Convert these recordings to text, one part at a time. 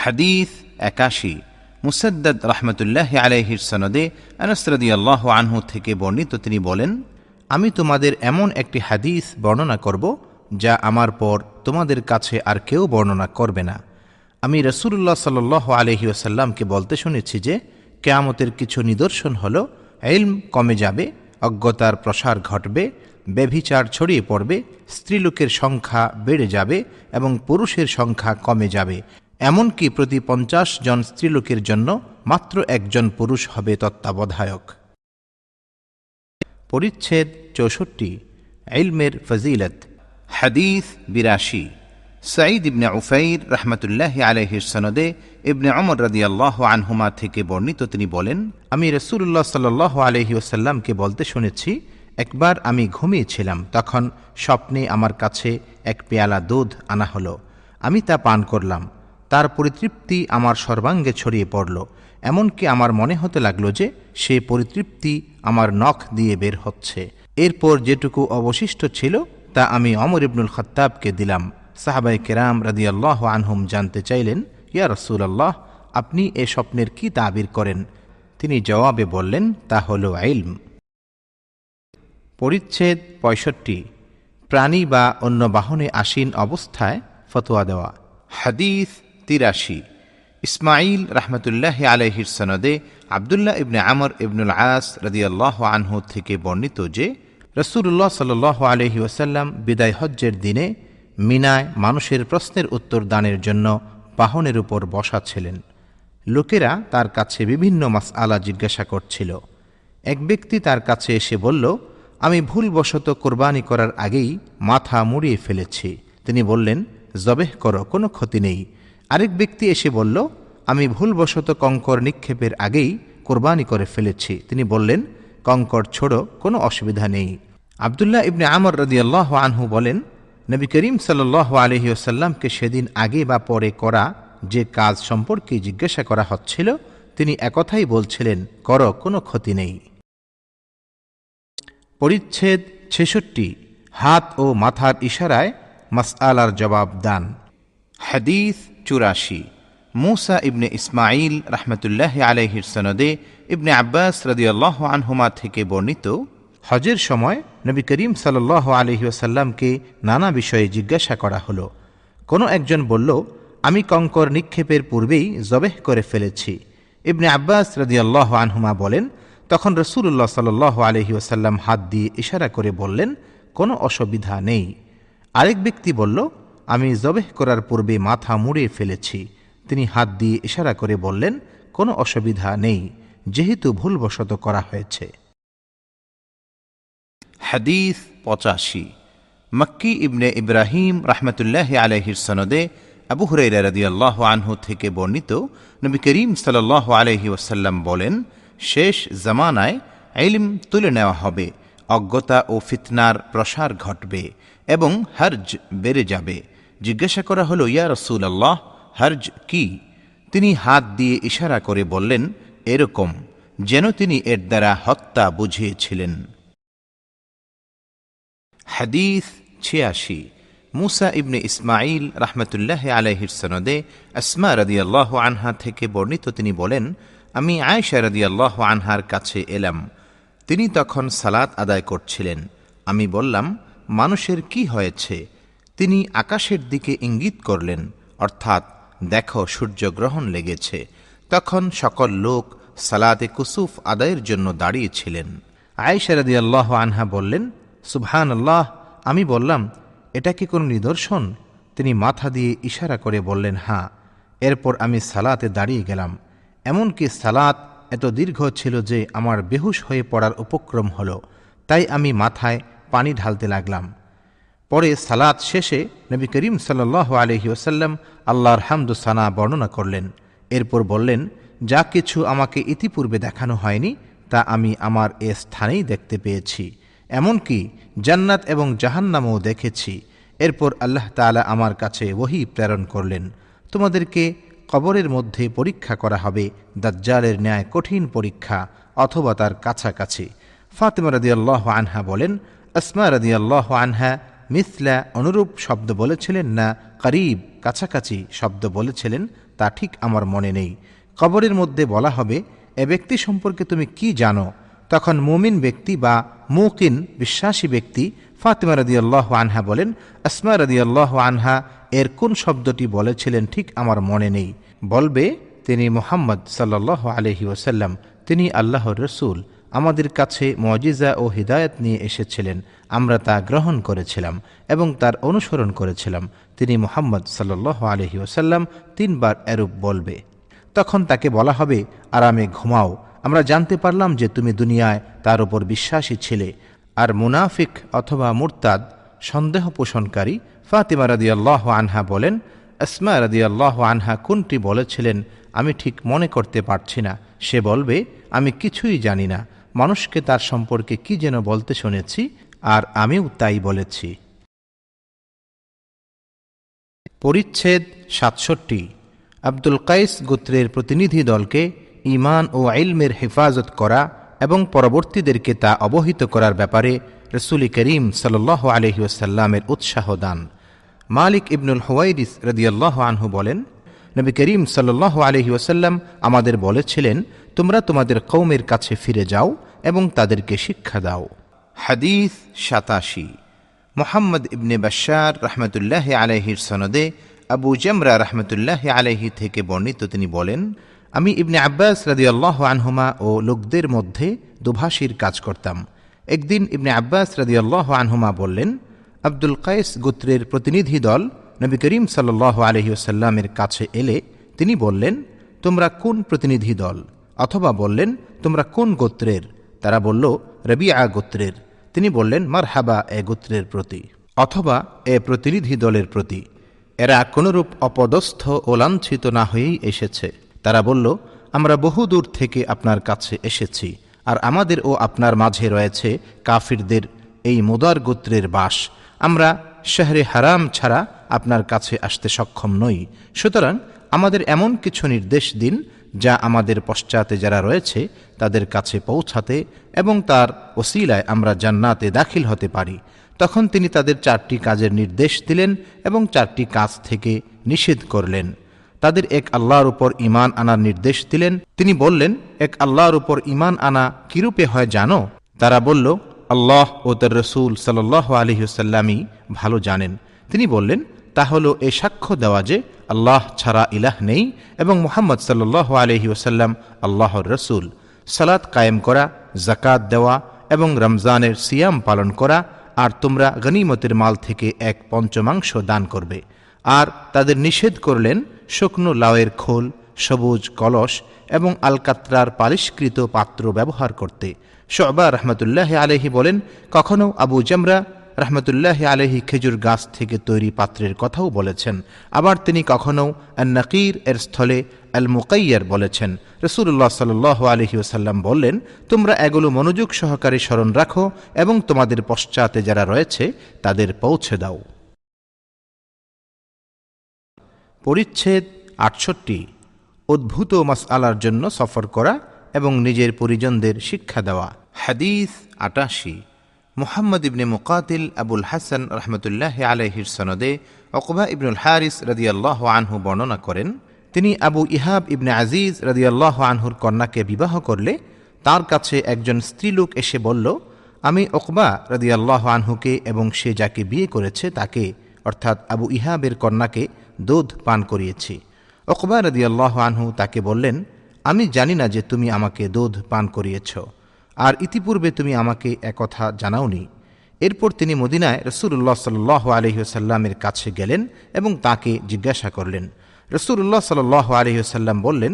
হাদিস ৮১, মুসাদ্দাদ রহমতুল্লাহ আলাইহির সনদে আনাস রাদিয়াল্লাহু আনহু থেকে বর্ণিত, তিনি বলেন, আমি তোমাদের এমন একটি হাদিস বর্ণনা করব যা আমার পর তোমাদের কাছে আর কেউ বর্ণনা করবে না। আমি রাসূলুল্লাহ সাল্লাল্লাহু আলাইহি ওয়াসাল্লামকে বলতে শুনেছি যে কিয়ামতের কিছু নিদর্শন হল, ইলম কমে যাবে, অজ্ঞতার প্রসার ঘটবে, ব্যভিচার ছড়িয়ে পড়বে, স্ত্রীলোকের সংখ্যা বেড়ে যাবে এবং পুরুষের সংখ্যা কমে যাবে, এমনকি প্রতি ৫০ জন স্ত্রীলোকের জন্য মাত্র একজন পুরুষ হবে তত্ত্বাবধায়ক। পরিচ্ছেদ ৬৪, ইলমের ফজিলত। হাদিস ৮২, সাঈদ ইবনে উফাইর রহমতুল্লাহি আলাইহির সনদে ইবনে উমর রাদিয়াল্লাহু আনহুমা থেকে বর্ণিত, তিনি বলেন, আমি রাসূলুল্লাহ সাল্লাল্লাহু আলাইহি ওয়াসাল্লামকে বলতে শুনেছি, একবার আমি ঘুমিয়েছিলাম, তখন স্বপ্নে আমার কাছে এক পেয়ালা দুধ আনা হলো। আমি তা পান করলাম। তার পরিতৃপ্তি আমার সর্বাঙ্গে ছড়িয়ে পড়ল, এমনকি আমার মনে হতে লাগলো যে সে পরিতৃপ্তি আমার নখ দিয়ে বের হচ্ছে। এরপর যেটুকু অবশিষ্ট ছিল তা আমি ওমর ইবনুল খাত্তাবকে দিলাম। সাহাবায়ে কেরাম রাদিয়াল্লাহু আনহুম জানতে চাইলেন, ইয়া রাসূলুল্লাহ, আপনি এ স্বপ্নের কি তাবির করেন? তিনি জবাবে বললেন, তা হল ইলম। পরিচ্ছেদ ৬৫, প্রাণী বা অন্য বাহনে আসীন অবস্থায় ফতোয়া দেওয়া। হাদিস ৮৩, ইসমাঈল রহমতুল্লাহ আলাইহির সনদে আবদুল্লাহ ইবনে আমর ইবনুল আস রাদিয়াল্লাহু আনহু থেকে বর্ণিত যে রাসূলুল্লাহ সাল্লাল্লাহু আলাইহি ওয়াসাল্লাম বিদায় হজ্জের দিনে মিনায় মানুষের প্রশ্নের উত্তর দানের জন্য বাহনের উপর বসা ছিলেন। লোকেরা তার কাছে বিভিন্ন মাসআলা জিজ্ঞাসা করছিল। এক ব্যক্তি তার কাছে এসে বলল, আমি ভুলবশত কোরবানি করার আগেই মাথা মুড়িয়ে ফেলেছি। তিনি বললেন, জবেহ করো, কোনো ক্ষতি নেই। আরেক ব্যক্তি এসে বলল, আমি ভুলবশত কঙ্কর নিক্ষেপের আগেই কোরবানি করে ফেলেছি। তিনি বললেন, কঙ্কর ছোড়ো, কোনো অসুবিধা নেই। আবদুল্লাহ ইবনে আমর রাদিয়াল্লাহু আনহু বলেন, নবী করিম সাল্লাল্লাহু আলাইহি ওয়াসাল্লামকে সেদিন আগে বা পরে করা যে কাজ সম্পর্কে জিজ্ঞাসা করা হচ্ছিল, তিনি একথাই বলছিলেন, করো, কোনো ক্ষতি নেই। পরিচ্ছেদ ৬৬, হাত ও মাথার ইশারায় মাসআলার জবাব দান। হাদিস ৮৪, মূসা ইবনে ইসমাঈল রহমতুল্লাহ আলাইহির সনদে ইবনে আব্বাস রাদিয়াল্লাহু আনহুমা থেকে বর্ণিত, হজের সময় নবী করিম সাল্লাল্লাহু আলাইহি ওয়াসাল্লামকে নানা বিষয়ে জিজ্ঞাসা করা হলো। কোনো একজন বলল, আমি কঙ্কর নিক্ষেপের পূর্বেই জবেহ করে ফেলেছি। ইবনে আব্বাস রাদিয়াল্লাহু আনহুমা বলেন, তখন রাসূলুল্লাহ সাল্লাল্লাহু আলাইহি ওয়াসাল্লাম হাত দিয়ে ইশারা করে বললেন, কোনো অসুবিধা নেই। আরেক ব্যক্তি বলল, আমি জবেহ করার পূর্বে মাথা মুড়িয়ে ফেলেছি। তিনি হাত দিয়ে ইশারা করে বললেন, কোনো অসুবিধা নেই, যেহেতু ভুলবশত করা হয়েছে। হাদিস ৮৫, মক্কি ইবনে ইব্রাহিম রহমতুল্লাহ আলাইহির সনদে আবু হুরায়রা রাদিয়াল্লাহু আনহু থেকে বর্ণিত, নবী করিম সাল্লাল্লাহু আলাইহি ওয়াসাল্লাম বলেন, শেষ জামানায় ইলম তুলে নেওয়া হবে, অজ্ঞতা ও ফিতনার প্রসার ঘটবে এবং হরজ বেড়ে যাবে। জিজ্ঞাসা করা হলো, ইয়া রাসূলুল্লাহ, হরজ কি? তিনি হাত দিয়ে ইশারা করে বললেন, এরকম, যেন তিনি এর দ্বারা হত্যা বুঝিয়েছিলেন। হাদিস ৮৬, মূসা ইবনে ইসমাঈল রহমতুল্লাহ আলাইহির সনদে আসমা রাদিয়াল্লাহু আনহা থেকে বর্ণিত, তিনি বলেন, আমি আয়েশা রাদিয়াল্লাহু আনহার কাছে এলাম। তিনি তখন সালাত আদায় করছিলেন। আমি বললাম, মানুষের কি হয়েছে? তিনি আকাশের দিকে ইঙ্গিত করলেন, অর্থাৎ দেখো, সূর্যগ্রহণ লেগেছে। তখন সকল লোক সালাতে কুসুফ আদায়ের জন্য দাঁড়িয়েছিলেন। আয়েশা রাদিয়াল্লাহু আনহা বললেন, সুবহানাল্লাহ। আমি বললাম, এটা কি কোনো নিদর্শন? তিনি মাথা দিয়ে ইশারা করে বললেন, হ্যাঁ। এরপর আমি সালাতে দাঁড়িয়ে গেলাম। এমনকি সালাত এত দীর্ঘ ছিল যে আমার বেহুশ হয়ে পড়ার উপক্রম হল। তাই আমি মাথায় পানি ঢালতে লাগলাম। পরে সালাত শেষে নবী করিম সাল্লাল্লাহু আলাইহি ওয়াসাল্লাম আল্লাহর হামদ ও সানা বর্ণনা করলেন। এরপর বললেন, যা কিছু আমাকে ইতিপূর্বে দেখানো হয়নি তা আমি আমার এ স্থানেই দেখতে পেয়েছি, এমনকি জান্নাত এবং জাহান্নামও দেখেছি। এরপর আল্লাহ তাআলা আমার কাছে ওহী প্রেরণ করলেন, তোমাদেরকে কবরের মধ্যে পরীক্ষা করা হবে, দাজ্জালের ন্যায় কঠিন পরীক্ষা অথবা তার কাছাকাছি। ফাতিমা রাদিয়াল্লাহু আনহা বলেন, আসমা রাদিয়াল্লাহু আনহা মিসলা অনুরূপ শব্দ বলেছিলেন না করিব কাছাকাছি শব্দ বলেছিলেন, তা ঠিক আমার মনে নেই। কবরের মধ্যে বলা হবে, এ ব্যক্তি সম্পর্কে তুমি কি জানো? তখন মুমিন ব্যক্তি বা মুকিন বিশ্বাসী ব্যক্তি ফাতিমা রাদিয়াল্লাহু আনহা বলেন, আসমা রাদিয়াল্লাহু আনহা এর কোন শব্দটি বলেছিলেন ঠিক আমার মনে নেই। বলবে, তিনি মুহাম্মদ সাল্লাল্লাহু আলাইহি ওয়াসাল্লাম, তিনি আল্লাহর রসূল, আমাদের কাছে মুজিজা ও হিদায়াত নিয়ে এসেছিলেন, আমরা তা গ্রহণ করেছিলাম এবং তার অনুসরণ করেছিলাম। তিনি মুহাম্মদ সাল্লাল্লাহু আলাইহি ওয়াসাল্লাম 3 বার এরূপ বলবে। তখন তাকে বলা হবে, আরামে ঘুমাও, আমরা জানতে পারলাম যে তুমি দুনিয়ায় তার উপর বিশ্বাসী ছিলে। আর মুনাফিক অথবা মুরতাদ সন্দেহ পোষণকারী ফাতিমা রাদিয়াল্লাহু আনহা বলেন, আসমা রাদিয়াল্লাহু আনহা কোনটি বলেছিলেন আমি ঠিক মনে করতে পারছি না। সে বলবে, আমি কিছুই জানি না, মানুষকে তার সম্পর্কে কি যেন বলতে শুনেছি, আর আমিও তাই বলেছি। পরিচ্ছেদ 67। আব্দুল কাইস গোত্রের প্রতিনিধি দলকে ঈমান ও ইলমের হেফাজত করা এবং পরবর্তীদেরকে তা অবহিত করার ব্যাপারে রাসূল করিম সাল্লাল্লাহু আলাইহি ওয়াসাল্লামের উৎসাহ দান। মালিক ইবনুল হুয়াইরিস রাদিয়াল্লাহু আনহু বলেন, নবী করিম সাল্লাল্লাহু আলাইহি ওয়াসাল্লাম আমাদের বলেছিলেন, তোমরা তোমাদের কওমের কাছে ফিরে যাও এবং তাদেরকে শিক্ষা দাও। হাদিস 87। মুহাম্মদ ইবনে বাশশার রাহমাতুল্লাহি আলাইহির সনদে আবু জামরা রাহমাতুল্লাহি আলাইহি থেকে বর্ণিত, তিনি বলেন, আমি ইবনে আব্বাস রাদিয়াল্লাহু আনহুমা ও লোকদের মধ্যে দুভাষীর কাজ করতাম। একদিন ইবনে আব্বাস রাদিয়াল্লাহু আনহুমা বললেন, আব্দুল কাইস গোত্রের প্রতিনিধি দল নবী করিম সাল্লাল্লাহু আলাইহি ওয়াসাল্লামের কাছে এলে তিনি বললেন, তোমরা কোন প্রতিনিধি দল? অথবা বললেন, তোমরা কোন গোত্রের? তারা বলল, রবিআ গোত্রের। তিনি বললেন, মারহাবা এ গোত্রের প্রতি, অথবা এ প্রতিনিধি দলের প্রতি। এরা কোনরূপ অপদস্থ ও লাঞ্ছিত না হয়েই এসেছে। তারা বলল, আমরা বহু দূর থেকে আপনার কাছে এসেছি, আর আমাদের ও আপনার মাঝে রয়েছে কাফিরদের এই মুদার গোত্রের বাস। আমরা শহরে হারাম ছাড়া আপনার কাছে আসতে সক্ষম নই। সুতরাং আমাদের এমন কিছু নির্দেশ দিন যা আমাদের পশ্চাতে যারা রয়েছে তাদের কাছে পৌঁছাতে এবং তার ওসিলায় আমরা জান্নাতে দাখিল হতে পারি। তখন তিনি তাদের 4টি কাজের নির্দেশ দিলেন এবং 4টি কাজ থেকে নিষেধ করলেন। তাদের এক আল্লাহর উপর ঈমান আনার নির্দেশ দিলেন। তিনি বললেন, এক আল্লাহর উপর ঈমান আনা কিরূপে হয় জানো? তারা বলল, আল্লাহ ও তার রসূল সাল্লাল্লাহু আলাইহি ওয়াসাল্লামই ভালো জানেন। তিনি বললেন, তা হলো এ সাক্ষ্য দেওয়া যে আল্লাহ ছাড়া ইলাহ নেই এবং মুহাম্মদ সাল্লাল্লাহু আলাইহি ওয়াসাল্লাম আল্লাহর রসূল। সালাত কায়েম করা, যাকাত দেওয়া এবং রমজানের সিয়াম পালন করা, আর তোমরা গনিমতের মাল থেকে 1/5 দান করবে। আর তাদের নিষেধ করলেন শুকনো লাউয়ের খোল, সবুজ কলস এবং আলকাত্রার পালিশকৃত পাত্র ব্যবহার করতে। শুবা রহমতুল্লাহ আলাইহি বলেন, কখনও আবু জামরা রহমতুল্লাহ আলাইহি খেজুর গাছ থেকে তৈরি পাত্রের কথাও বলেছেন। আবার তিনি কখনও আন-নাকির এর স্থলে আল মুকাইয়ার বলেছেন। রাসূলুল্লাহ সাল্লাল্লাহু আলাইহি ওয়াসাল্লাম বললেন, তোমরা এগুলো মনোযোগ সহকারে স্মরণ রাখো এবং তোমাদের পশ্চাতে যারা রয়েছে তাদের পৌঁছে দাও। পরিচ্ছেদ 68। উদ্ভূত মাসআলার জন্য সফর করা এবং নিজের পরিজনদের শিক্ষা দেওয়া। হাদিস 88। মুহাম্মদ ইবনে মুকাতিল আবুল হাসান রহমতুল্লাহ আলাইহির সনদে উকবা ইবনুল হারিস রাদিয়াল্লাহু আনহু বর্ণনা করেন, তিনি আবু ইহাব ইবনে আজিজ রাদিয়াল্লাহু আনহুর কন্যাকে বিবাহ করলে তার কাছে একজন স্ত্রীলোক এসে বলল, আমি উকবা রাদিয়াল্লাহু আনহুকে এবং সে যাকে বিয়ে করেছে তাকে, অর্থাৎ আবু ইহাবের কন্যাকে দুধ পান করিয়েছি। উকবা রাদিয়াল্লাহু আনহু তাকে বললেন, আমি জানি না যে তুমি আমাকে দুধ পান করিয়েছ, আর ইতিপূর্বে তুমি আমাকে একথা জানাওনি। এরপর তিনি মদিনায় রাসূলুল্লাহ সাল্লাল্লাহু আলাইহি ওয়াসাল্লামের কাছে গেলেন এবং তাকে জিজ্ঞাসা করলেন। রাসূলুল্লাহ সাল্লাল্লাহু আলাইহি ওয়াসাল্লাম বললেন,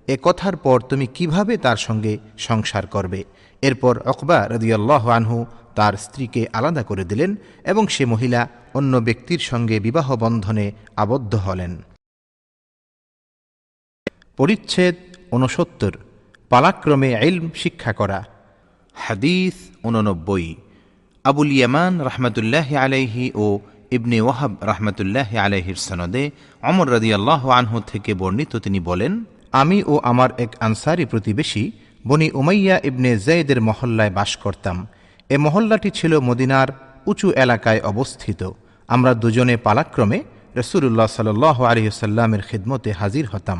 এ কথার পর তুমি কিভাবে তার সঙ্গে সংসার করবে? এরপর উকবা রাদিয়াল্লাহু আনহু তার স্ত্রীকে আলাদা করে দিলেন এবং সে মহিলা অন্য ব্যক্তির সঙ্গে বিবাহ বন্ধনে আবদ্ধ হলেন। পরিচ্ছেদ 69। পালাক্রমে ইলম শিক্ষা করা। হাদিস 89। আবুল ইয়ামান রহমতুল্লাহ আলাইহি ও ইবনে ওয়াহাব রহমতুল্লাহ আলাইহির সনদে ওমর রাদিয়াল্লাহু আনহু থেকে বর্ণিত, তিনি বলেন, আমি ও আমার এক আনসারী প্রতিবেশী বনি উমাইয়া ইবনে যায়েদের মহল্লায় বাস করতাম। এ মহল্লাটি ছিল মদিনার উঁচু এলাকায় অবস্থিত। আমরা দুজনে পালাক্রমে রাসূলুল্লাহ সাল্লাল্লাহু আলাইহি ওয়াসাল্লামের খিদমতে হাজির হতাম।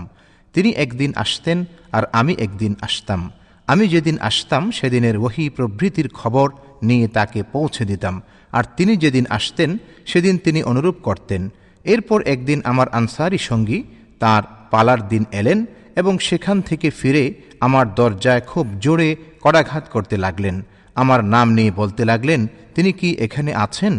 তিনি একদিন আসতেন আর আমি একদিন আসতাম। আমি যেদিন আসতাম সেদিনের ওহী প্রভৃতির খবর নিয়ে তাকে পৌঁছে দিতাম, আর তিনি যেদিন আসতেন সেদিন তিনি অনুরূপ করতেন। এরপর একদিন আমার আনসারী সঙ্গী তার পালার দিন এলেন এবং সেখান থেকে ফিরে আমার দরজায় খুব জোরে কড়াঘাত করতে লাগলেন। আমার নাম নিয়ে বলতে লাগলেন, তিনি কি এখানে আছেন?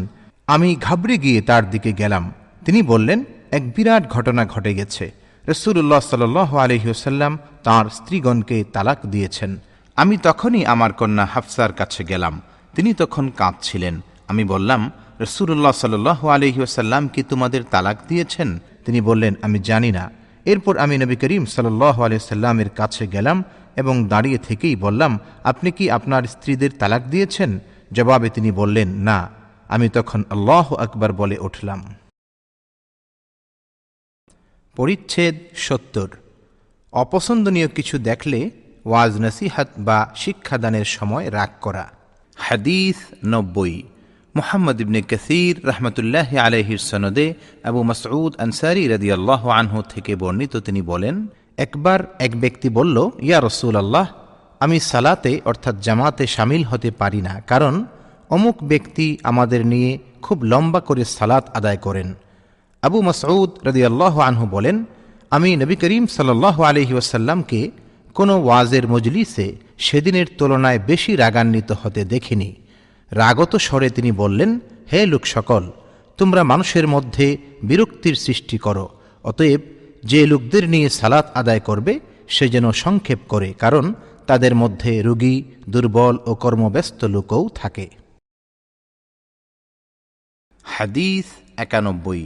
আমি ঘাবড়ে গিয়ে তার দিকে গেলাম। তিনি বললেন, এক বিরাট ঘটনা ঘটে গেছে। রাসূলুল্লাহ সাল্লাল্লাহু আলাইহি ওয়াসাল্লাম তাঁর স্ত্রীগণকে তালাক দিয়েছেন। আমি তখনই আমার কন্যা হাফসার কাছে গেলাম। তিনি তখন কাঁদছিলেন। আমি বললাম, রাসূলুল্লাহ সাল্লাল্লাহু আলাইহি ওয়াসাল্লাম কি তোমাদের তালাক দিয়েছেন? তিনি বললেন, আমি জানি না। এরপর আমি নবী করিম সাল্লাল্লাহু আলাইহি ওয়াসাল্লামের কাছে গেলাম এবং দাঁড়িয়ে থেকেই বললাম, আপনি কি আপনার স্ত্রীদের তালাক দিয়েছেন? জবাবে তিনি বললেন, না। আমি তখন আল্লাহু আকবার বলে উঠলাম। পরিচ্ছেদ ৭০। অপছন্দনীয় কিছু দেখলে ওয়াজ নসিহাত বা শিক্ষাদানের সময় রাগ করা। হাদিস ৯০। মুহাম্মদ ইবনে কাসীর রাহমাতুল্লাহি আলাইহির সনদে আবু মাসউদ আনসারী রাদিয়াল্লাহু আনহু থেকে বর্ণিত, তিনি বলেন, একবার এক ব্যক্তি বলল, ইয়া রাসূলুল্লাহ, আমি সালাতে অর্থাৎ জামাতে শামিল হতে পারি না, কারণ অমুক ব্যক্তি আমাদের নিয়ে খুব লম্বা করে সালাত আদায় করেন। আবু মাসউদ রাদিয়াল্লাহু আনহু বলেন, আমি নবী করিম সাল্লাল্লাহু আলাইহি ওয়াসাল্লামকে কোনো ওয়াজের মজলিসে সেদিনের তুলনায় বেশি রাগান্বিত হতে দেখিনি। রাগত স্বরে তিনি বললেন, হে লোক সকল, তোমরা মানুষের মধ্যে বিরক্তির সৃষ্টি করো, অতএব যে লোকদের নিয়ে সালাত আদায় করবে সে যেন সংক্ষেপ করে, কারণ তাদের মধ্যে রোগী, দুর্বল ও কর্মব্যস্ত লোকও থাকে। হাদিস ৯১।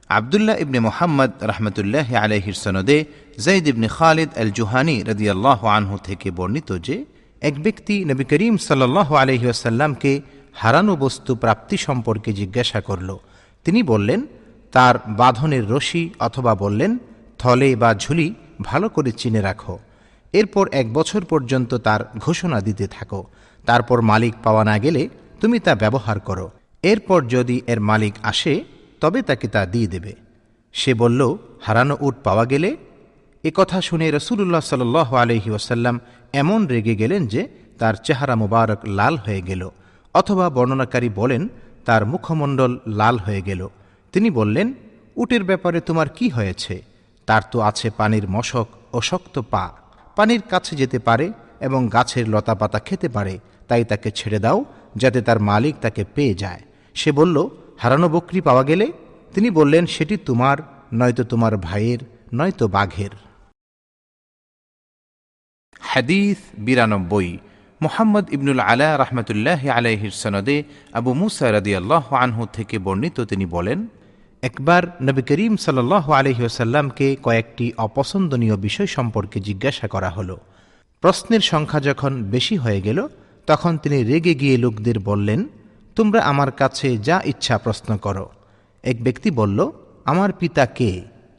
আবদুল্লাহ ইবনে মুহাম্মদ রাহমাতুল্লাহি আলাইহির সনদে যায়েদ ইবনে খালিদ আল জুহানী রাদিয়াল্লাহু আনহু থেকে বর্ণিত যে এক ব্যক্তি নবী করিম সাল্লাল্লাহু আলাইহি ওয়াসাল্লামকে হারানো বস্তু প্রাপ্তি সম্পর্কে জিজ্ঞাসা করল। তিনি বললেন, তার বাঁধনের রশি, অথবা বললেন, থলে বা ঝুলি ভালো করে চিনে রাখো। এরপর ১ বছর পর্যন্ত তার ঘোষণা দিতে থাকো। তারপর মালিক পাওয়া না গেলে তুমি তা ব্যবহার করো। এরপর যদি এর মালিক আসে তবে তাকে তা দিয়ে দেবে। সে বলল, হারানো উট পাওয়া গেলে? এ কথা শুনে রাসূলুল্লাহ সাল্লাল্লাহু আলাইহি ওয়াসাল্লাম এমন রেগে গেলেন যে তার চেহারা মুবারক লাল হয়ে গেল, অথবা বর্ণনাকারী বলেন তার মুখমণ্ডল লাল হয়ে গেল। তিনি বললেন, উটের ব্যাপারে তোমার কি হয়েছে? তার তো আছে পানির মশক ও শক্ত পা, পানির কাছে যেতে পারে এবং গাছের লতাপাতা খেতে পারে, তাই তাকে ছেড়ে দাও যাতে তার মালিক তাকে পেয়ে যায়। সে বলল, হারানো বকরি পাওয়া গেলে? তিনি বললেন, সেটি তোমার, নয়তো তোমার ভাইয়ের, নয়তো বাঘের। হাদিস ৯২। মুহাম্মদ ইবনুল আলা রাহমাতুল্লাহি আলাইহির সনদে আবু মুসা রাদিয়াল্লাহু আনহু থেকে বর্ণিত, তিনি বলেন, একবার নবী করিম সাল্লাল্লাহু আলাইহি ওয়াসাল্লামকে কয়েকটি অপছন্দনীয় বিষয় সম্পর্কে জিজ্ঞাসা করা হলো। প্রশ্নের সংখ্যা যখন বেশি হয়ে গেল তখন তিনি রেগে গিয়ে লোকদের বললেন, তোমরা আমার কাছে যা ইচ্ছা প্রশ্ন করো। এক ব্যক্তি বলল, আমার পিতা কে?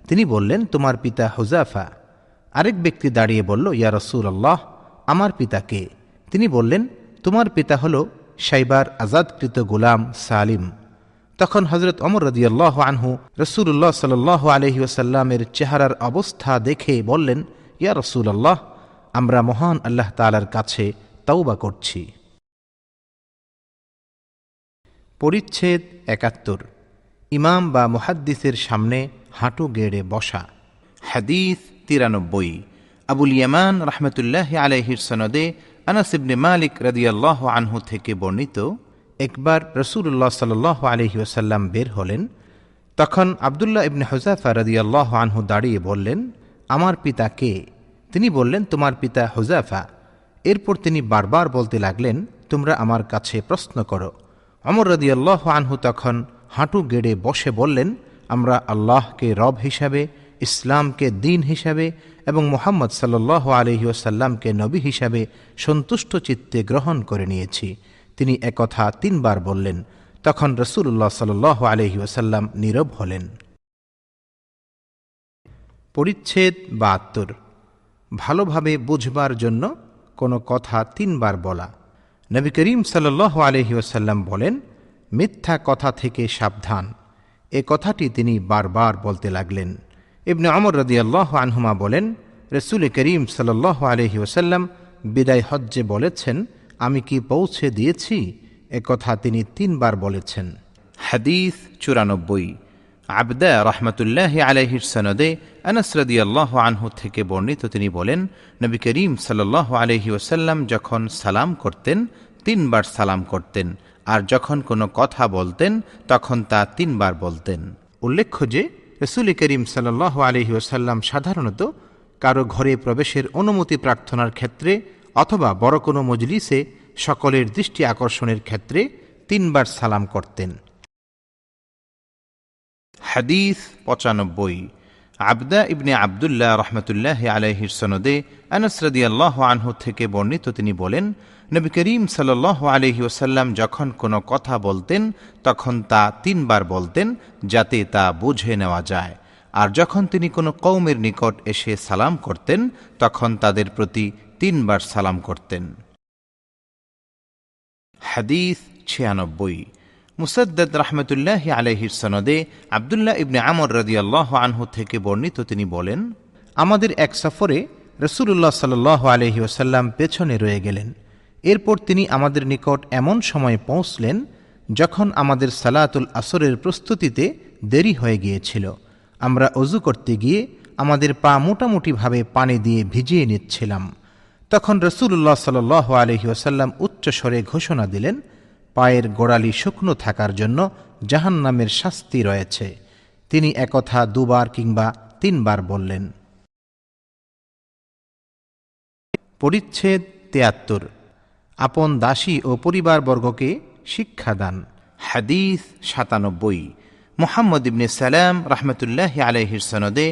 তিনি বললেন, তোমার পিতা হুযাফা। আরেক ব্যক্তি দাঁড়িয়ে বলল, ইয়া রাসূলুল্লাহ, আমার পিতা কে? তিনি বললেন, তোমার পিতা হল শাইবার আজাদকৃত গোলাম সালিম। তখন হযরত ওমর রাদিয়াল্লাহু আনহু রাসূলুল্লাহ সাল্লাল্লাহু আলাইহি ওয়াসাল্লামের চেহারার অবস্থা দেখে বললেন, ইয়া রাসূলুল্লাহ, আমরা মহান আল্লাহ তাআলার কাছে তওবা করছি। পরিচ্ছেদ ৭১। ইমাম বা মুহাদ্দিসের সামনে হাঁটু গেড়ে বসা। হাদিস ৯৩। আবুল ইয়ামান রাহমাতুল্লাহি আলাইহির সনদে আনাস ইবনে মালিক রাদিয়াল্লাহু আনহু থেকে বর্ণিত, একবার রাসূলুল্লাহ সাল্লাল্লাহু আলাইহি ওয়াসাল্লাম বের হলেন। তখন আব্দুল্লাহ ইবনে হুযাফা রাদিয়াল্লাহু আনহু দাঁড়িয়ে বললেন, আমার পিতা কে? তিনি বললেন, তোমার পিতা হুযাফা। এরপর তিনি বারবার বলতে লাগলেন, তোমরা আমার কাছে প্রশ্ন করো। ওমর রাদিয়াল্লাহু আনহু তখন হাঁটু গেড়ে বসে বললেন, আমরা আল্লাহকে রব হিসাবে, ইসলামকে দ্বীন হিসাবে এবং মুহাম্মদ সাল্লাল্লাহু আলাইহি ওয়াসাল্লামকে নবী হিসাবে সন্তুষ্ট চিত্তে গ্রহণ করে নিয়েছি। তিনি একথা ৩ বার বললেন। তখন রাসূলুল্লাহ সাল্লাল্লাহু আলাইহি ওয়াসাল্লাম নীরব হলেন। পরিচ্ছেদ ৭২। ভালোভাবে বুঝবার জন্য কোনো কথা ৩ বার বলা। নবী করিম সাল্লাল্লাহু আলাইহি ওয়াসাল্লাম বলেন, মিথ্যা কথা থেকে সাবধান। এ কথাটি তিনি বারবার বলতে লাগলেন। ইবনে ওমর রাদিয়াল্লাহু আনহুমা বলেন, রাসূল করিম সাল্লাল্লাহু আলাইহি ওয়াসাল্লাম বিদায় হজ্জে বলেছেন, আমি কি পৌঁছে দিয়েছি? এ কথা তিনি 3 বার বলেছেন। হাদিস 94। আবদা রহমতুল্লাহি আলাইহির সনদে আনাস রাদিয়াল্লাহু আনহু থেকে বর্ণিত, তিনি বলেন, নবী করিম সাল্লাল্লাহু আলাইহি ওয়াসাল্লাম যখন সালাম করতেন 3 বার সালাম করতেন, আর যখন কোনো কথা বলতেন তখন তা 3 বার বলতেন। উল্লেখ্য যে রাসূল করিম সাল্লাল্লাহু আলাইহি ওয়াসাল্লাম সাধারণত কারো ঘরে প্রবেশের অনুমতি প্রার্থনার ক্ষেত্রে অথবা বড় কোনো মজলিসে সকলের দৃষ্টি আকর্ষণের ক্ষেত্রে 3 বার সালাম করতেন। হাদিস 95। আবদা ইবনে আবদুল্লাহ রহমতুল্লাহি আলাইহির সনদে আনাস রাদিয়াল্লাহু আনহু থেকে বর্ণিত, তিনি বলেন, নবী করিম সাল্লাল্লাহু আলাইহি ওয়াসাল্লাম যখন কোনো কথা বলতেন তখন তা 3 বার বলতেন, যাতে তা বুঝে নেওয়া যায়। আর যখন তিনি কোনো কওমের নিকট এসে সালাম করতেন তখন তাদের প্রতি 3 বার সালাম করতেন। হাদিস 96। মুসাদ্দাদ রহমতুল্লাহি আলাইহির সনদে আবদুল্লাহ ইবনে আমর রাদিয়াল্লাহু আনহু থেকে বর্ণিত, তিনি বলেন, আমাদের এক সফরে রাসূলুল্লাহ সাল্লাল্লাহু আলাইহি ওয়াসাল্লাম পেছনে রয়ে গেলেন। এরপর তিনি আমাদের নিকট এমন সময় পৌঁছলেন যখন আমাদের সালাতুল আসরের প্রস্তুতিতে দেরি হয়ে গিয়েছিল। আমরা ওযু করতে গিয়ে আমাদের পা মোটামুটিভাবে পানি দিয়ে ভিজিয়ে নিচ্ছিলাম। তখন রাসূলুল্লাহ সাল্লাল্লাহু আলাইহি ওয়াসাল্লাম উচ্চস্বরে ঘোষণা দিলেন, পায়ের গোড়ালি শুকনো থাকার জন্য জাহান্নামের শাস্তি রয়েছে। তিনি একথা 2 বার কিংবা 3 বার বললেন। পরিচ্ছেদ 73। আপন দাসী ও পরিবারবর্গকে শিক্ষাদান। হাদিস 97। মুহাম্মদ ইবনে সালাম রহমতুল্লাহি আলাইহির সনদে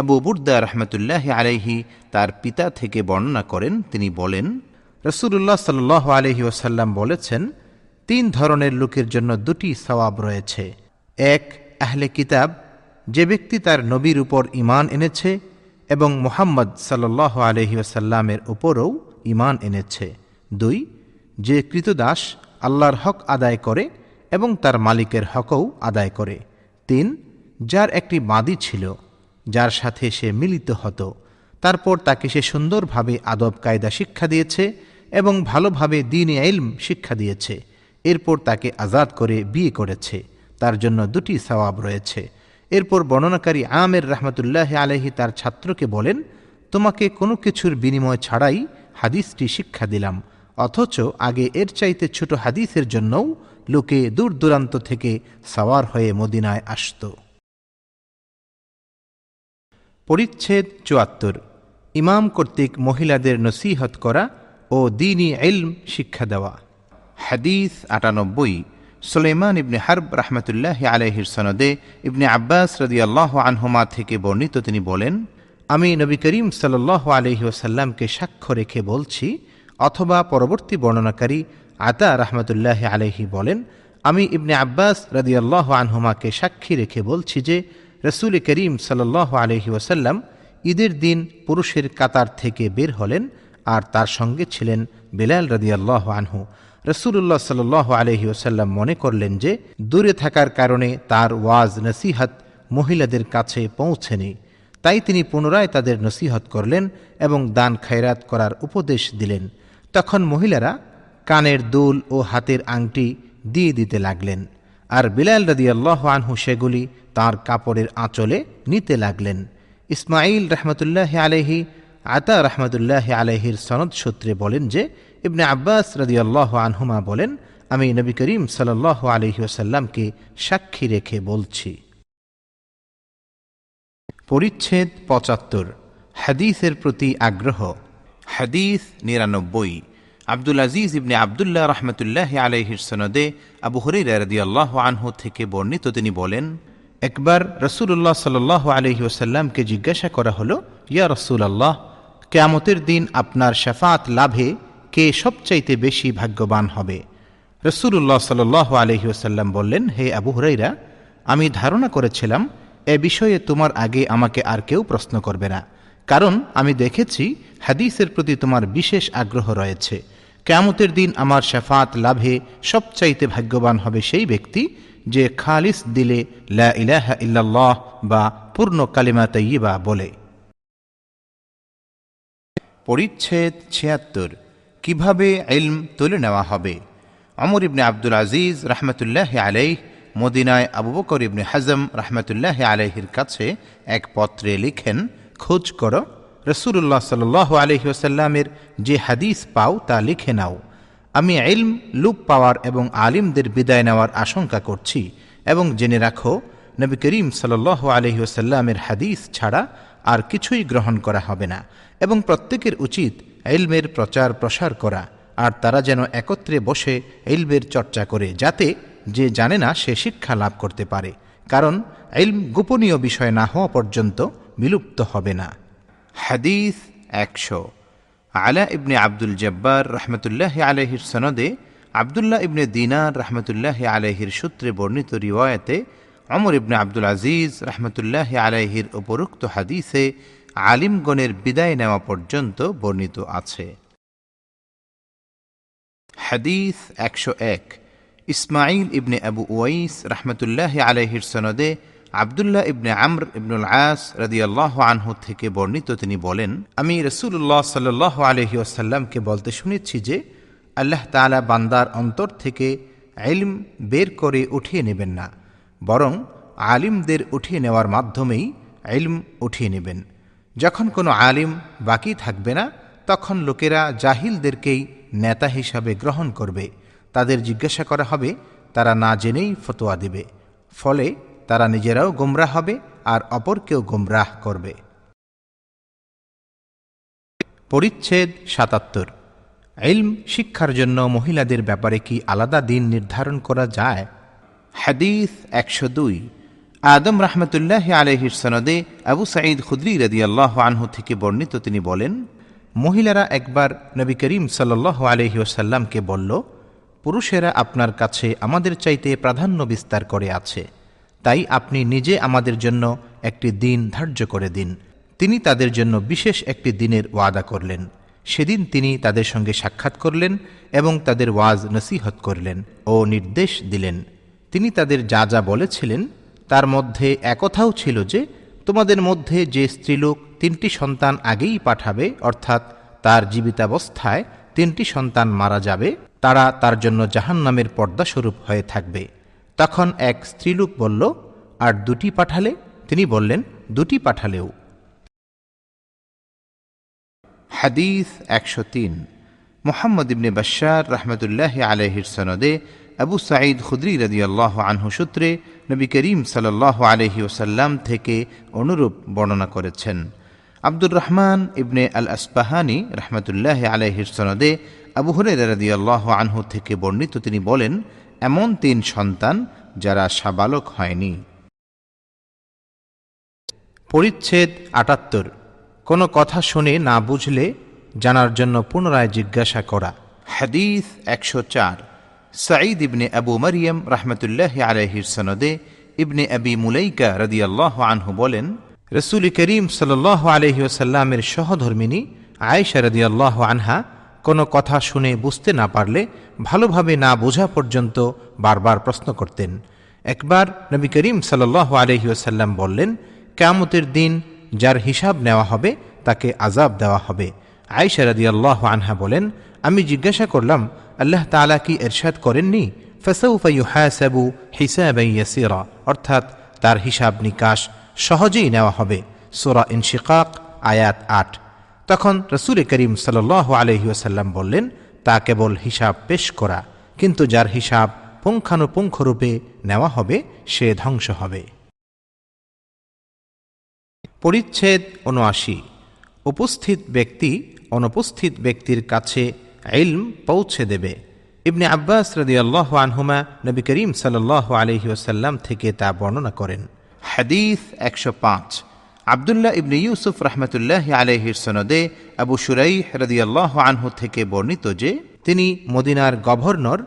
আবু বুরদা রহমতুল্লাহি আলাইহি তার পিতা থেকে বর্ণনা করেন, তিনি বলেন, রাসূলুল্লাহ সাল্লাল্লাহু আলাইহি ওয়াসাল্লাম বলেছেন, 3 ধরনের লোকের জন্য 2টি সওয়াব রয়েছে। 1, আহলে কিতাব, যে ব্যক্তি তার নবীর উপর ঈমান এনেছে এবং মুহাম্মদ সাল্লাল্লাহু আলাইহি ওয়াসাল্লামের উপরও ঈমান এনেছে। 2, যে কৃতদাস আল্লাহর হক আদায় করে এবং তার মালিকের হকও আদায় করে। 3, যার একটি বাদী ছিল যার সাথে সে মিলিত হতো, তারপর তাকে সে সুন্দরভাবে আদব কায়দা শিক্ষা দিয়েছে এবং ভালোভাবে দ্বীন ইলম শিক্ষা দিয়েছে, এরপর তাকে আজাদ করে বিয়ে করেছে, তার জন্য 2টি সওয়াব রয়েছে। এরপর বর্ণনাকারী আমের রহমতুল্লাহ আলাইহি তার ছাত্রকে বলেন, তোমাকে কোনো কিছুর বিনিময় ছাড়াই হাদিসটি শিক্ষা দিলাম, অথচ আগে এর চাইতে ছোট হাদিসের জন্যও লোকে দূর দূরান্ত থেকে সাওয়ার হয়ে মদিনায় আসত। পরিচ্ছেদ 74। ইমাম কর্তৃক মহিলাদের নসিহত করা ও দ্বীনি ইলম শিক্ষা দেওয়া। হাদিস 98। সুলাইমান ইবনে হারব রহমতুল্লাহি আলাইহির সনদে ইবনে আব্বাস রাদিয়াল্লাহু আনহুমা থেকে বর্ণিত, তিনি বলেন, আমি নবী করিম সাল্লাল্লাহু আলাইহি ওয়াসাল্লামকে সাক্ষ্য রেখে বলছি, অথবা পরবর্তী বর্ণনাকারী আতা রহমতুল্লাহি আলাইহি বলেন, আমি ইবনে আব্বাস রাদিয়াল্লাহু আনহুমাকে সাক্ষী রেখে বলছি যে রাসূল করিম সাল্লাল্লাহু আলাইহি ওয়াসাল্লাম ঈদের দিন পুরুষের কাতার থেকে বের হলেন, আর তার সঙ্গে ছিলেন বিলাল রাদিয়াল্লাহু আনহু। রাসূলুল্লাহ সাল্লাল্লাহু আলাইহি ওয়াসাল্লাম মনে করলেন যে দূরে থাকার কারণে তার ওয়াজ নসিহত মহিলাদের কাছে পৌঁছেনি, তাই তিনি পুনরায় তাদের নসিহত করলেন এবং দান খায়রাত করার উপদেশ দিলেন। তখন মহিলারা কানের দুল ও হাতের আংটি দিয়ে দিতে লাগলেন, আর বিলাল রাদিয়াল্লাহু আনহু সেগুলি তার কাপড়ের আঁচলে নিতে লাগলেন। ইসমাঈল রহমতুল্লাহ আলাইহি আতা রহমতুল্লাহ আলাইহির সনদ সূত্রে বলেন যে ইবনে আব্বাস রাদিয়াল্লাহু আনহুমা বলেন, আমি নবী করিম সাল্লাল্লাহু আলাইহি ওয়াসাল্লামকে সাক্ষী রেখে বলছি। পরিচ্ছেদ 75। হাদিসের প্রতি আগ্রহ। হাদিস 99। আব্দুল আজিজ ইবনে আবদুল্লাহ রহমতুল্লাহ আলাইহির সনদে আবু হুরায়রা রাদিয়াল্লাহু আনহু থেকে বর্ণিত, তিনি বলেন, একবার রাসূলুল্লাহ সাল্লাল্লাহু আলাইহি ওয়াসাল্লামকে জিজ্ঞাসা করা হলো, ইয়া রাসূলুল্লাহ, কিয়ামতের দিন আপনার শাফাআত লাভে কে সবচাইতে বেশি ভাগ্যবান হবে? রাসূলুল্লাহ সাল্লাল্লাহু আলাইহি ওয়াসাল্লাম বললেন, হে আবু হুরায়রা, আমি ধারণা করেছিলাম এ বিষয়ে তোমার আগে আমাকে আর কেউ প্রশ্ন করবে না, কারণ আমি দেখেছি হাদিসের প্রতি তোমার বিশেষ আগ্রহ রয়েছে। কিয়ামতের দিন আমার শাফাআত লাভে সবচাইতে ভাগ্যবান হবে সেই ব্যক্তি যে খালিস দিলে লা ইলাহা ইল্লাল্লাহ বা পূর্ণ কালিমা তাইয়্যিবা বলে। পরিচ্ছেদ ৭৬। কিভাবে ইলম তুলে নেওয়া হবে। ওমর ইবনে আব্দুল আজিজ রাহমাতুল্লাহি আলাইহি মদিনায় আবু বকর ইবনে হাজম রাহমাতুল্লাহি আলাইহির কাছে এক পত্রে লিখেন, খোঁজ করো, রাসূলুল্লাহ সাল্লাল্লাহু আলাইহি ওয়াসাল্লামের যে হাদিস পাও তা লিখে নাও। আমি ইলম লুপ পাওয়ার এবং আলিমদের বিদায় নেওয়ার আশঙ্কা করছি, এবং জেনে রাখো নবী করিম সাল্লাল্লাহু আলাইহি ওয়াসাল্লামের হাদিস ছাড়া আর কিছুই গ্রহণ করা হবে না, এবং প্রত্যেকের উচিত ইলমের প্রচার প্রসার করা, আর তারা যেন একত্রে বসে ইলমের চর্চা করে, যাতে যে জানে না সে শিক্ষা লাভ করতে পারে, কারণ ইলম গোপনীয় বিষয় না হওয়া পর্যন্ত বিলুপ্ত হবে না। হাদিস ১০০। আলা ইবনে আব্দুল জব্বার রহমতুল্লাহি আলাইহির সনদে আবদুল্লাহ ইবনে দিনার রহমতুল্লাহি আলাইহির সূত্রে বর্ণিত রিওয়ায়াতে ওমর ইবনে আব্দুল আজিজ রহমতুল্লাহি আলাইহির উপরোক্ত হাদিসে আলিমগণের বিদায় নেওয়া পর্যন্ত বর্ণিত আছে। হাদিস ১০১। ইসমাঈল ইবনে আবু উওয়াইস রহমতুল্লাহি আলাইহির সনদে আবদুল্লাহ ইবনে আমর ইবনুল আস রাদিয়াল্লাহু আনহু থেকে বর্ণিত, তিনি বলেন, আমি রাসূলুল্লাহ সাল্লাল্লাহু আলাইহি ওয়াসাল্লামকে বলতে শুনেছি যে আল্লাহ তাআলা বান্দার অন্তর থেকে ইলম বের করে উঠিয়ে নেবেন না, বরং আলিমদের উঠিয়ে নেওয়ার মাধ্যমেই ইলম উঠিয়ে নেবেন। যখন কোনো আলিম বাকি থাকবে না, তখন লোকেরা জাহিলদেরকেই নেতা হিসাবে গ্রহণ করবে, তাদের জিজ্ঞাসা করা হবে, তারা না জেনেই ফতোয়া দেবে, ফলে তারা নিজেরাও গোমরাহ হবে আর অপরকেও গোমরাহ করবে। পরিচ্ছেদ ৭৭। ইলম শিক্ষার জন্য মহিলাদের ব্যাপারে কি আলাদা দিন নির্ধারণ করা যায়। হাদিস ১০২। আদম রাহমাতুল্লাহি আলাইহির সনদে আবু সাঈদ খুদরি রাদিয়াল্লাহু আনহু থেকে বর্ণিত, তিনি বলেন, মহিলারা একবার নবী করিম সাল্লাল্লাহু আলাইহি ওয়াসাল্লামকে বলল, পুরুষেরা আপনার কাছে আমাদের চাইতে প্রাধান্য বিস্তার করে আছে, তাই আপনি নিজে আমাদের জন্য একটি দিন ধার্য করে দিন। তিনি তাদের জন্য বিশেষ একটি দিনের ওয়াদা করলেন। সেদিন তিনি তাদের সঙ্গে সাক্ষাৎ করলেন এবং তাদের ওয়াজ নসিহত করলেন ও নির্দেশ দিলেন। তিনি তাদের যা যা বলেছিলেন তার মধ্যে একথাও ছিল যে, তোমাদের মধ্যে যে স্ত্রীলোক ৩টি সন্তান আগেই পাঠাবে, অর্থাৎ তার জীবিতাবস্থায় ৩টি সন্তান মারা যাবে, তারা তার জন্য জাহান্নামের পর্দাস্বরূপ হয়ে থাকবে। তখন এক স্ত্রীলোক বলল, আর ২টি পাঠালে? তিনি বললেন, ২টি পাঠালেও। হাদিস ১০৩। মুহাম্মদ ইবনে বাশশার রাহমাতুল্লাহি আলাইহির সনদে আবু সাঈদ খুদরি রাদিয়াল্লাহু আনহু সূত্রে নবী করিম সাল্লাল্লাহু আলাইহি ওয়াসাল্লাম থেকে অনুরূপ বর্ণনা করেছেন। আব্দুর রহমান ইবনে আল আসবাহানি রাহমাতুল্লাহি আলাইহির সনদে আবু হুরায়রা রাদিয়াল্লাহু আনহু থেকে বর্ণিত, তিনি বলেন, এমন ৩ সন্তান যারা সাবালক হয়নি। পরিচ্ছেদ ৭৮। কোনো কথা শুনে না বুঝলে জানার জন্য পুনরায় জিজ্ঞাসা করা। হাদিস ১০৪। সাঈদ ইবনে আবু মারিয়াম রাহমাতুল্লাহি আলাইহির সনদে ইবনে আবি মুলাইকা রাদিয়াল্লাহু আনহু বলেন, রাসূল করিম সাল্লাল্লাহু আলাইহি ওয়াসাল্লামের সহধর্মিনী আয়েশা রাদিয়াল্লাহু আনহা কোনো কথা শুনে বুঝতে না পারলে ভালোভাবে না বোঝা পর্যন্ত বারবার প্রশ্ন করতেন। একবার নবী করিম সাল্লাল্লাহু আলাইহি ওয়াসাল্লাম বললেন, কিয়ামতের দিন যার হিসাব নেওয়া হবে তাকে আযাব দেওয়া হবে। আয়েশা রাদিয়াল্লাহু আনহা বলেন, আমি জিজ্ঞাসা করলাম, আল্লাহ তাআলা কি ইরশাদ করেননি, ফাসাউফা ইউহাসাবু হিসাবান ইয়াসীরা, অর্থাৎ তার হিসাব নিকাশ সহজেই নেওয়া হবে। সূরা ইনশিকাক আয়াত ৮। তখন রাসূল করিম সাল্লাল্লাহু আলাইহি ওয়াসাল্লাম বললেন, তা কেবল হিসাব পেশ করা, কিন্তু যার হিসাব পুঙ্খানুপুঙ্খরূপে নেওয়া হবে সে ধ্বংস হবে। পরিচ্ছেদ ৭৯। উপস্থিত ব্যক্তি অনুপস্থিত ব্যক্তির কাছে ইলম পৌঁছে দেবে। ইবনে আব্বাস রাদিয়াল্লাহু আনহুমা নবী করিম সাল্লাল্লাহু আলাইহি ওয়াসাল্লাম থেকে তা বর্ণনা করেন। হাদিস ১০৫। আবদুল্লাহ ইবনে ইউসুফ রাহমাতুল্লাহি আলাইহির সনদে আবু শুরাইহ রাদিয়াল্লাহু আনহু থেকে বর্ণিত যে, তিনি মদিনার গভর্নর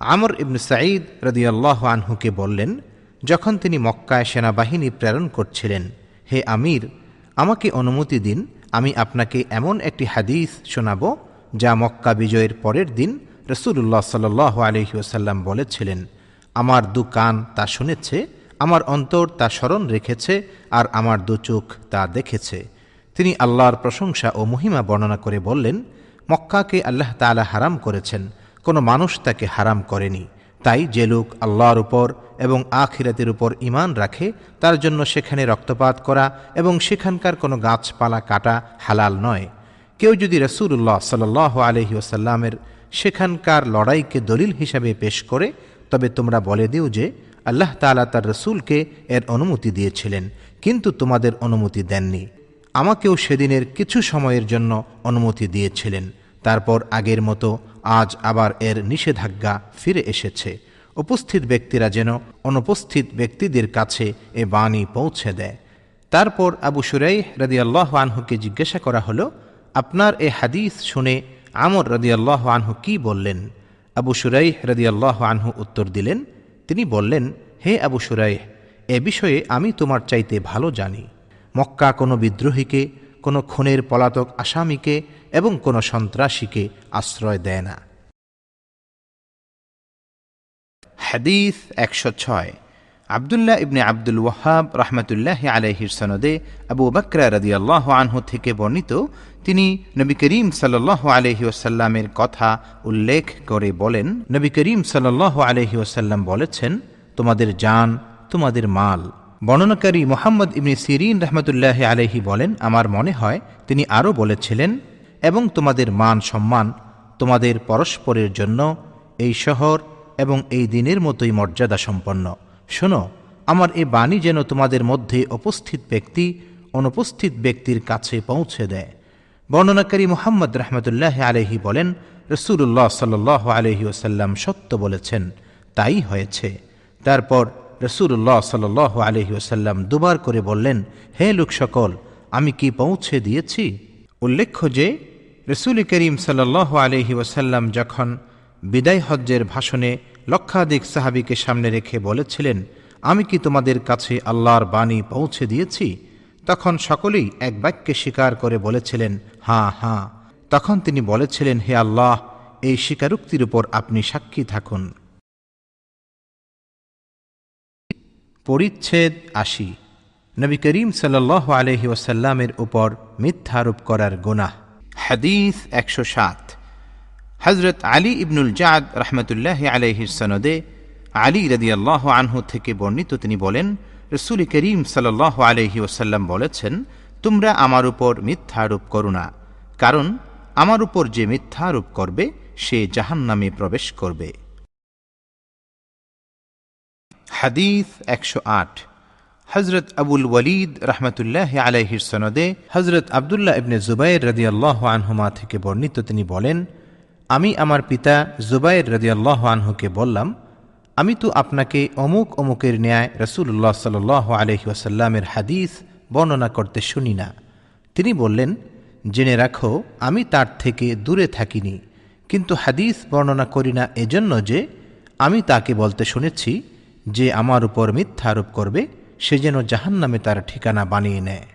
আমর ইবনে সাঈদ রাদিয়াল্লাহু আনহুকে বললেন, যখন তিনি মক্কায় সেনাবাহিনী প্রেরণ করছিলেন, হে আমির, আমাকে অনুমতি দিন, আমি আপনাকে এমন একটি হাদিস শোনাব যা মক্কা বিজয়ের পরের দিন রাসূলুল্লাহ সাল্লাল্লাহু আলাইহি ওয়াসাল্লাম বলেছিলেন, আমার দু কান তা শুনেছে, আমার অন্তর তা স্মরণ রেখেছে, আর আমার দু চোখ তা দেখেছে। তিনি আল্লাহর প্রশংসা ও মহিমা বর্ণনা করে বললেন, মক্কাকে আল্লাহ তাআলা হারাম করেছেন, কোনো মানুষ তাকে হারাম করেনি। তাই যে লোক আল্লাহর উপর এবং আখিরাতের উপর ঈমান রাখে তার জন্য সেখানে রক্তপাত করা এবং সেখানকার কোনো গাছপালা কাটা হালাল নয়। কেউ যদি রাসূলুল্লাহ সাল্লাল্লাহু আলাইহি ওয়াসাল্লামের সেখানকার লড়াইকে দলিল হিসাবে পেশ করে, তবে তোমরা বলে দিও যে আল্লাহ তাআলা তার রাসূলকে এর অনুমতি দিয়েছিলেন, কিন্তু তোমাদের অনুমতি দেননি। আমাকেও সেদিনের কিছু সময়ের জন্য অনুমতি দিয়েছিলেন, তারপর আগের মতো আজ আবার এর নিষেধাজ্ঞা ফিরে এসেছে। উপস্থিত ব্যক্তিরা যেন অনুপস্থিত ব্যক্তিদের কাছে এ বাণী পৌঁছে দেয়। তারপর আবু শুরাইহ রাদিয়াল্লাহু আনহুকে জিজ্ঞাসা করা হলো, আপনার এ হাদিস শুনে আমর রাদিয়াল্লাহু আনহু কি বললেন? আবু শুরাইহ রাদিয়াল্লাহু আনহু উত্তর দিলেন, তিনি বললেন, হে আবু শুরাইহ, এ বিষয়ে আমি তোমার চাইতে ভালো জানি। মক্কা কোনো বিদ্রোহীকে, কোনো খুনের পলাতক আসামিকে এবং কোনো সন্ত্রাসীকে আশ্রয় দেয় না। হাদিস ১০৬। আব্দুল্লাহ ইবনে আব্দুল ওয়াহাব রাহমাতুল্লাহি আলাইহির সনদে আবু বকর রাদিয়াল্লাহু আনহু থেকে বর্ণিত, তিনি নবী করিম সাল্লাল্লাহু আলাইহি ওয়াসাল্লামের কথা উল্লেখ করে বলেন, নবী করিম সাল্লাল্লাহু আলাইহি ওয়াসাল্লাম বলেছেন, তোমাদের জান তোমাদের মাল। বর্ণনাকারী মুহাম্মদ ইবনে সিরিন রাহমাতুল্লাহি আলাইহি বলেন, আমার মনে হয় তিনি আরও বলেছিলেন, এবং তোমাদের মান সম্মান তোমাদের পরস্পরের জন্য এই শহর এবং এই দিনের মতোই মর্যাদা সম্পন্ন। শোনো, আমার এ বাণী যেন তোমাদের মধ্যে উপস্থিত ব্যক্তি অনুপস্থিত ব্যক্তির কাছে পৌঁছে দেয়। বর্ণনাকারী মুহাম্মদ রাহমাতুল্লাহি আলাইহি বলেন, রাসূলুল্লাহ সাল্লাল্লাহু আলাইহি ওয়াসাল্লাম সত্য বলেছেন, তাই হয়েছে। তারপর রাসূলুল্লাহ সাল্লাল্লাহু আলাইহি ওয়াসাল্লাম দুবার করে বললেন, হে লোক সকল, আমি কি পৌঁছে দিয়েছি? উল্লেখ্য যে রাসূল করিম সাল্লাল্লাহু আলাইহি ওয়াসাল্লাম যখন বিদায় হজ্জের ভাষণে লক্ষাধিক সাহাবীকে সামনে রেখে বলেছিলেন, আমি কি তোমাদের কাছে আল্লাহর বাণী পৌঁছে দিয়েছি? তখন সকলেই এক বাক্যে স্বীকার করে বলেছিলেন, হ্যাঁ হ্যাঁ। তখন তিনি বলেছিলেন, হে আল্লাহ, এই স্বীকারোক্তির উপর আপনি সাক্ষী থাকুন। পরিচ্ছেদ ৮০। নবী করিম সাল্লাল্লাহু আলাইহি ওয়াসাল্লামের উপর মিথ্যারোপ করার গুনাহ। হাদিস ১০৭। হযরত আলী ইবনুল জাদ রাহমাতুল্লাহি আলাইহির সনদে আলী রাদিয়াল্লাহু আনহু থেকে বর্ণিত, তিনি বলেন, রাসূল করিম সাল্লাল্লাহু আলাইহি ওয়াসাল্লাম বলেছেন, তোমরা আমার উপর মিথ্যারোপ করো না, কারণ আমার উপর যে মিথ্যারোপ করবে সে জাহান্নামে প্রবেশ করবে। হাদিস ১০৮। হযরত আবুল ওয়ালিদ রাহমাতুল্লাহি আলাইহির সনদে হযরত আব্দুল্লাহ ইবনে জুবাইর রাদিয়াল্লাহু আনহুমা থেকে বর্ণিত, তিনি বলেন, আমি আমার পিতা জুবাইর রাদিয়াল্লাহু আনহুকে বললাম, আমি তো আপনাকে অমুক অমুকের ন্যায় রাসূলুল্লাহ সাল্লাল্লাহু আলাইহি ওয়াসাল্লামের হাদিস বর্ণনা করতে শুনি না। তিনি বললেন, জেনে রাখো, আমি তার থেকে দূরে থাকিনি, কিন্তু হাদিস বর্ণনা করি না এজন্য যে আমি তাকে বলতে শুনেছি, যে আমার উপর মিথ্যা আরোপ করবে সে যেন জাহান্নামে তার ঠিকানা বানিয়ে নেয়।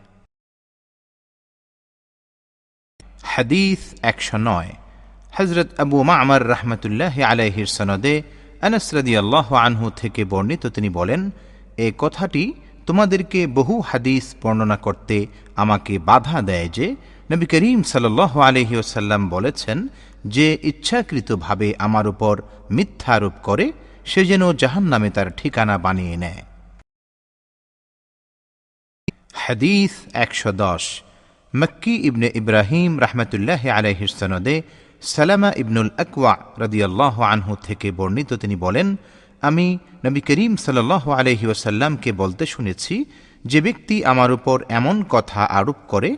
হাদিস ১০৯। হযরত আবু মা'মার রাহমাতুল্লাহি আলাইহির সনদে আনাস রাদিয়াল্লাহু আনহু থেকে বর্ণিত, তিনি বলেন, এই কথাটি তোমাদেরকে বহু হাদিস বর্ণনা করতে আমাকে বাধা দেয় যে নবী করিম সাল্লাল্লাহু আলাইহি ওয়াসাল্লাম বলেছেন, যে ইচ্ছাকৃতভাবে আমার উপর মিথ্যা আরোপ করে সে যেন জাহান্নামে তার ঠিকানা বানিয়ে নেয়। হাদিস ১১০। মক্কি ইবনে ইব্রাহিম রাহমাতুল্লাহি আলাইহির সনদে সালামা ইবনুল আকওয়া রাদিয়াল্লাহু আনহু থেকে বর্ণিত, তিনি বলেন, আমি নবী করিম সাল্লাল্লাহু আলাইহি ওয়াসাল্লামকে বলতে শুনেছি, যে ব্যক্তি আমার উপর এমন কথা আরোপ করে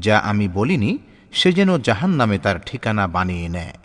যা আমি বলিনি সে যেন জাহান্নামে তার ঠিকানা বানিয়ে নেয়।